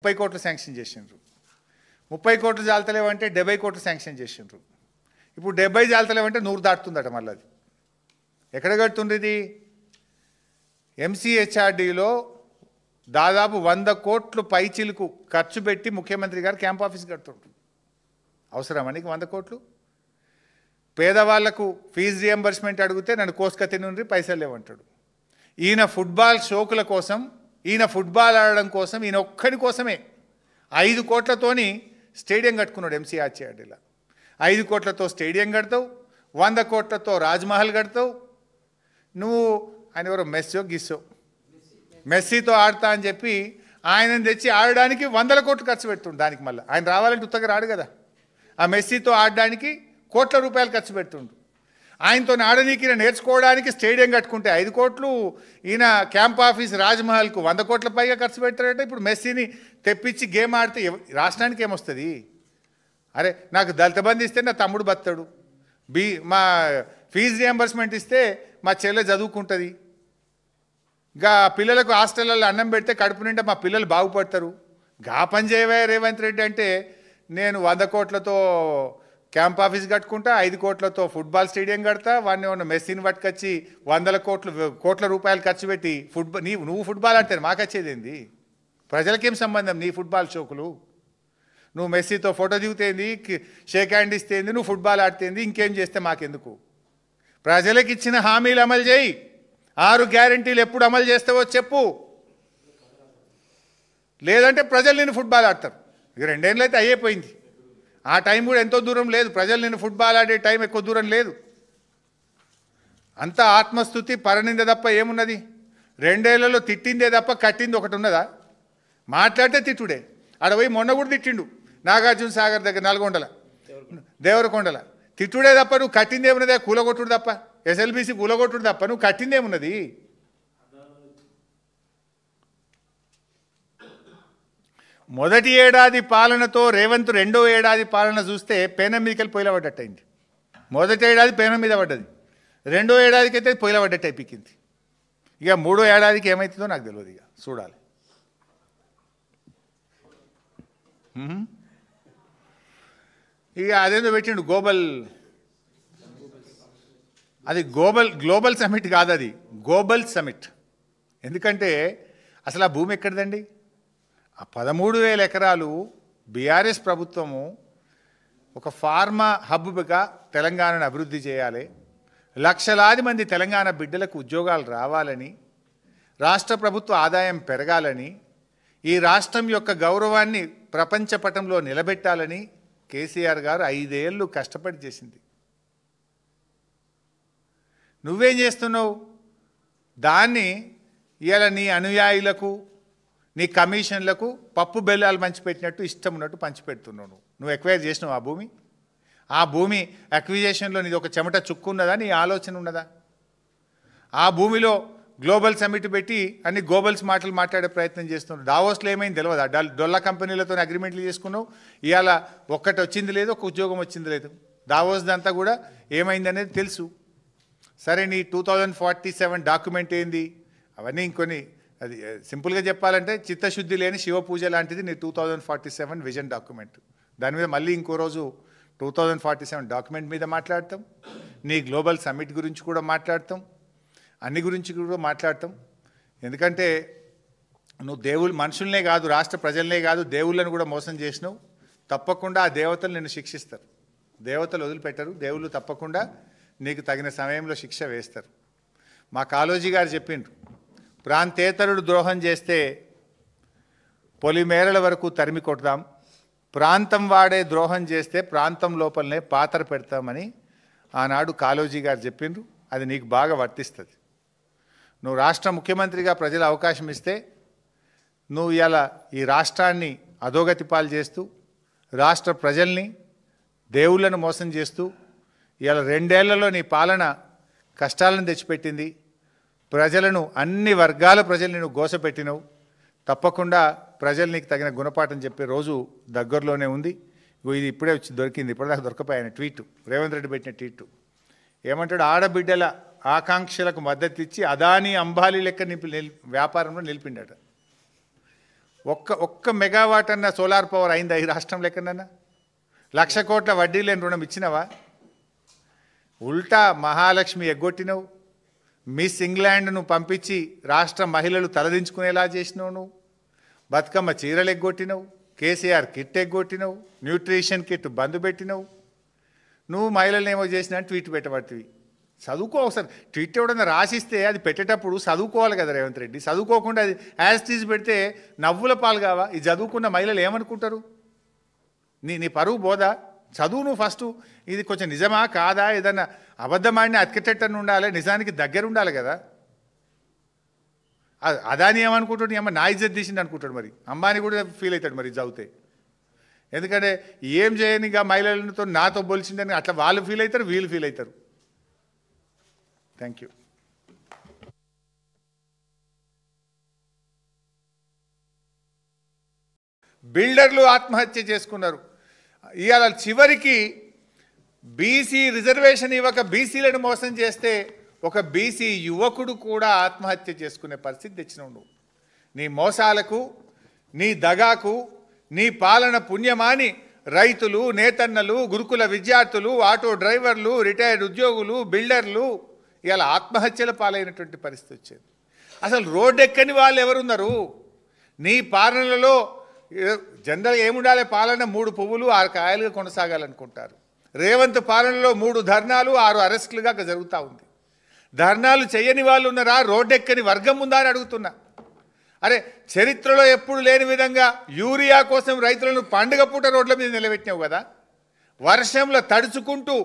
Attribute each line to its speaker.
Speaker 1: 30 కోట్లు శాంక్షన్ చేసిండ్రు. 30 కోట్లు జాలతలేవంటే 70 కోట్లు శాంక్షన్ చేసిండ్రు. ఇప్పుడు 70 జాలతలేవంటే 100 దాటుతుందట. మళ్ళీ అది ఎక్కడ కడుతుంది? ఇది ఎంసీహెచ్ఆర్డీలో దాదాపు 100 కోట్లు పైచిలకు ఖర్చు పెట్టి ముఖ్యమంత్రి గారు క్యాంప్ ఆఫీస్ కడుతుండ్రు. అవసరమా నీకు 100 కోట్లు? పేదవాళ్లకు ఫీజు రియంబర్స్మెంట్ అడిగితే నన్ను కోసుకతి నుండి పైసలు లేవంటాడు. ఈయన ఫుట్బాల్ షోకుల కోసం, ఈయన ఫుట్బాల్ ఆడడం కోసం, ఈయన ఒక్కడి కోసమే 5 కోట్లతోని స్టేడియం కట్టుకున్నాడు ఎంసీహెచ్ఆర్డీలో. 5 కోట్లతో స్టేడియం కడతావు, 100 కోట్లతో రాజ్మహల్ కడతావు. నువ్వు ఆయన ఎవరో మెస్సీతో ఆడతా అని చెప్పి ఆయనను తెచ్చి ఆడడానికి 100 కోట్లు ఖర్చు పెడుతుండు. దానికి మళ్ళీ ఆయన రావాలంటే ఉత్తగా రాడు కదా. ఆ మెస్సీతో ఆడడానికి కోట్ల రూపాయలు ఖర్చు పెడుతుండు. ఆయనతో ఆడనీకి నేర్చుకోవడానికి స్టేడియం కట్టుకుంటే 5 కోట్లు, ఈయన క్యాంప్ ఆఫీస్ రాజ్మహల్కు 100 కోట్ల పైగా ఖర్చు పెడతాడట. ఇప్పుడు మెస్సీని తెప్పించి గేమ్ ఆడితే రాష్ట్రానికి ఏమొస్తుంది? అరే నాకు దళిత బంధు ఇస్తే నా తమ్ముడు బతాడు, మా ఫీజు రియంబర్స్మెంట్ ఇస్తే మా చెల్లె చదువుకుంటుంది, గా పిల్లలకు హాస్టల్లో అన్నం పెడితే కడుపు నిండా మా పిల్లలు బాగుపడతారు. గా పని చేయవే రేవంత్ రెడ్డి అంటే నేను 100 కోట్లతో క్యాంప్ ఆఫీస్ కట్టుకుంటా, 5 కోట్లతో ఫుట్బాల్ స్టేడియం కడతా, వాడిని ఉన్న మెస్సీని పట్టుకొచ్చి 100 కోట్ల రూపాయలు ఖర్చు పెట్టి నువ్వు ఫుట్బాల్ ఆడితే మాకొచ్చేది ఏంది? ప్రజలకేం సంబంధం నీ ఫుట్బాల్ షోకులు? నువ్వు మెస్సీతో ఫోటో దిగుతేంది, షేక్ హ్యాండ్ ఇస్తేంది, నువ్వు ఫుట్బాల్ ఆడితేంది, ఇంకేం చేస్తే మాకెందుకు? ప్రజలకు ఇచ్చిన హామీలు అమలు చేయి. 6 గ్యారంటీలు ఎప్పుడు అమలు చేస్తావో చెప్పు. లేదంటే ప్రజలు నేను ఫుట్బాల్ ఆడతారు. ఇక 2 ఏళ్ళు అయితే అయిపోయింది. ఆ టైం కూడా ఎంతో దూరం లేదు. ప్రజలు నేను ఫుట్బాల్ ఆడే టైం ఎక్కువ దూరం లేదు. అంతా ఆత్మస్థుతి పరనింద తప్ప ఏమున్నది? 2 ఏళ్లలో తిట్టిందే తప్ప కట్టింది ఒకటి ఉన్నదా? మాట్లాడితే తిట్టుడే. ఆడ పోయి మొన్న కూడా తిట్టిండు నాగార్జున సాగర్ దగ్గర, నల్గొండల దేవరకొండల. తిట్టుడే తప్ప నువ్వు కట్టింది ఏమున్నదా? కూలగొట్టుడు తప్ప, ఎస్ఎల్బీసీ కూలగొట్టుడు తప్ప నువ్వు కట్టింది ఏమున్నది? మొదటి ఏడాది పాలనతో రేవంత్ 2వ ఏడాది పాలన చూస్తే పేనం మీదకెళ్ళి పొయ్యిల పడ్డట్టయింది. మొదటి ఏడాది పేనం మీద పడ్డది, 2వ ఏడాదికి అయితే పొయ్యిల పడ్డట్టు అయిపోయింది. ఇక 3వ ఏడాదికి ఏమవుతుందో నాకు తెలియదు. ఇక చూడాలి. ఇక అదేందో పెట్టిండు అది గ్లోబల్ సమిట్ కాదు, అది గ్లోబల్ సమిట్. ఎందుకంటే అసలు ఆ భూమి ఎక్కడిదండి? ఆ 13,000 ఎకరాలు బీఆర్ఎస్ ప్రభుత్వము ఒక ఫార్మా హబ్గా తెలంగాణను అభివృద్ధి చేయాలి, లక్షలాది మంది తెలంగాణ బిడ్డలకు ఉద్యోగాలు రావాలని, రాష్ట్ర ప్రభుత్వ ఆదాయం పెరగాలని, ఈ రాష్ట్రం యొక్క గౌరవాన్ని ప్రపంచ పటంలో నిలబెట్టాలని కేసీఆర్ గారు 5 ఏళ్ళు కష్టపడి చేసింది. నువ్వేం చేస్తున్నావు? దాన్ని ఇవాళ నీ అనుయాయులకు, నీ కమిషన్లకు పప్పు బెల్లాలు పంచిపెట్టినట్టు ఇష్టం ఉన్నట్టు పంచిపెడుతున్నావు. నువ్వు ఎక్వైర్ చేసినావు ఆ భూమి. ఆ భూమి అక్విజేషన్లో నీది ఒక చెమట చుక్కు ఉన్నదా? నీ ఆలోచన ఉన్నదా? ఆ భూమిలో గ్లోబల్ సమిట్ పెట్టి అన్ని గ్లోబల్స్ మాటలు మాట్లాడే ప్రయత్నం చేస్తున్నావు. దావోస్లో ఏమైంది తెలియదా? డొల్లా కంపెనీలతో అగ్రిమెంట్లు చేసుకున్నావు. ఇవాళ ఒక్కటి వచ్చింది లేదు, ఒక ఉద్యోగం వచ్చింది లేదు. దావోస్దంతా కూడా ఏమైంది అనేది తెలుసు. సరే, నీ 2047 డాక్యుమెంట్ ఏంది? అవన్నీ ఇంకొన్ని, అది సింపుల్గా చెప్పాలంటే చిత్తశుద్ధి లేని శివపూజ లాంటిది నీ 2047 విజన్ డాక్యుమెంట్. దాని మీద మళ్ళీ ఇంకో రోజు 2047 డాక్యుమెంట్ మీద మాట్లాడతాం, నీ గ్లోబల్ సమ్మిట్ గురించి కూడా మాట్లాడతాం, అన్ని గురించి కూడా మాట్లాడతాం. ఎందుకంటే నువ్వు మనుషులనే కాదు, రాష్ట్ర ప్రజలనే కాదు, దేవుళ్ళను కూడా మోసం చేసినావు. తప్పకుండా ఆ దేవతలు నిన్ను శిక్షిస్తారు. దేవతలు వదిలిపెట్టరు. దేవుళ్ళు తప్పకుండా నీకు తగిన సమయంలో శిక్ష వేస్తారు. మా కాళోజీ గారు చెప్పిండ్రు, ప్రాంతేతరుడు ద్రోహం చేస్తే పొలిమేరల వరకు తరిమి కొడతాం, ప్రాంతం వాడే ద్రోహం చేస్తే ప్రాంతం లోపలనే పాతర పెడతామని ఆనాడు కాళోజీ గారు చెప్పిండ్రు. అది నీకు బాగా వర్తిస్తుంది. నువ్వు రాష్ట్ర ముఖ్యమంత్రిగా ప్రజలు అవకాశం ఇస్తే నువ్వు ఇలా ఈ రాష్ట్రాన్ని అధోగతి పాలు చేస్తూ, రాష్ట్ర ప్రజల్ని, దేవుళ్ళను మోసం చేస్తూ, ఇలా 2 ఏళ్లలో నీ పాలన కష్టాలను తెచ్చిపెట్టింది. ప్రజలను, అన్ని వర్గాల ప్రజల్ని నువ్వు గోసపెట్టినవు. తప్పకుండా ప్రజలు నీకు తగిన గుణపాఠం చెప్పే రోజు దగ్గరలోనే ఉంది. ఇది ఇప్పుడే వచ్చి దొరికింది, ఇప్పటిదాకా దొరకపోయాను. ట్వీట్, రేవంత్ రెడ్డి పెట్టిన ట్వీట్ ఏమంటాడు? ఆడబిడ్డల ఆకాంక్షలకు మద్దతు ఇచ్చి అదానీ అంబానీ లెక్క వ్యాపారంలో నిలిపిండట. ఒక్క మెగావాట్ అన్న సోలార్ పవర్ అయిందా ఈ రాష్ట్రం లెక్కనన్నా? 1,00,000 కోట్ల వడ్డీ లేని రుణం ఇచ్చినవా? ఉల్టా మహాలక్ష్మి ఎగ్గొట్టినవు. మిస్ ఇంగ్లాండ్ను పంపించి రాష్ట్ర మహిళలు తలదించుకునేలా చేసినావు. నువ్వు బతుకమ్మ చీరలు ఎగ్గొట్టినవు, కేసీఆర్ కిట్ ఎగ్గొట్టినవు, న్యూట్రిషన్ కిట్ బంద్ పెట్టినవు. నువ్వు మహిళలను ఏమో చేసినా ట్వీట్ పెట్టబడుతుంది. చదువుకో ఒకసారి. ట్వీట్ ఎవడన్నా రాసిస్తే అది పెట్టేటప్పుడు చదువుకోవాలి కదా రేవంత్ రెడ్డి. చదువుకోకుండా అది యాజ్ టీజ్ పెడితే నవ్వుల పాలు కావా? ఈ చదువుకున్న మహిళలు ఏమనుకుంటారు? నీ పరువు బోదా? చదువు నువ్వు ఫస్ట్. ఇది కొంచెం నిజమా కాదా, ఏదన్నా అబద్ధమాడిని అతికెట్టని ఉండాలి, నిజానికి దగ్గర ఉండాలి కదా. అదాని ఏమనుకుంటాడు? ఏమో నా ఇజ్జత్ తీసింది అనుకుంటాడు. మరి అంబానీ కూడా ఫీల్ అవుతాడు మరి చదివితే. ఎందుకంటే ఏం చేయని ఇక మహిళలతో నాతో పోల్చిందని అట్లా వాళ్ళు ఫీల్ అవుతారు, వీళ్ళు ఫీల్ అవుతారు. Thank you. బిల్డర్లు ఆత్మహత్య చేసుకున్నారు. ఇవాళ చివరికి బీసీ రిజర్వేషన్ ఇవ్వక బీసీలను మోసం చేస్తే ఒక బీసీ యువకుడు కూడా ఆత్మహత్య చేసుకునే పరిస్థితి తెచ్చినావు నువ్వు. నీ మోసాలకు, నీ దగాకు, నీ పాలన పుణ్యమాని రైతులు, నేతన్నలు, గురుకుల విద్యార్థులు, ఆటో డ్రైవర్లు, రిటైర్డ్ ఉద్యోగులు, బిల్డర్లు ఇవాళ ఆత్మహత్యల పాలైనటువంటి పరిస్థితి వచ్చేది. అసలు రోడ్డెక్కని వాళ్ళు ఎవరున్నారు? నీ పాలనలో జనరల్ ఏముండాలి? పాలన 3 పువ్వులు 6 కాయలుగా కొనసాగాలనుకుంటారు. రేవంత్ పాలనలో 3 ధర్నాలు 6 అరెస్టులుగా జరుగుతూ ఉంది. ధర్నాలు చేయని వాళ్ళు ఉన్నారా? రోడ్డెక్కని వర్గం ఉందా అని అడుగుతున్నా. అరే చరిత్రలో ఎప్పుడు లేని విధంగా యూరియా కోసం రైతులను పండుగ పూట రోడ్ల మీద నిలబెట్టినావు కదా. వర్షంలో తడుచుకుంటూ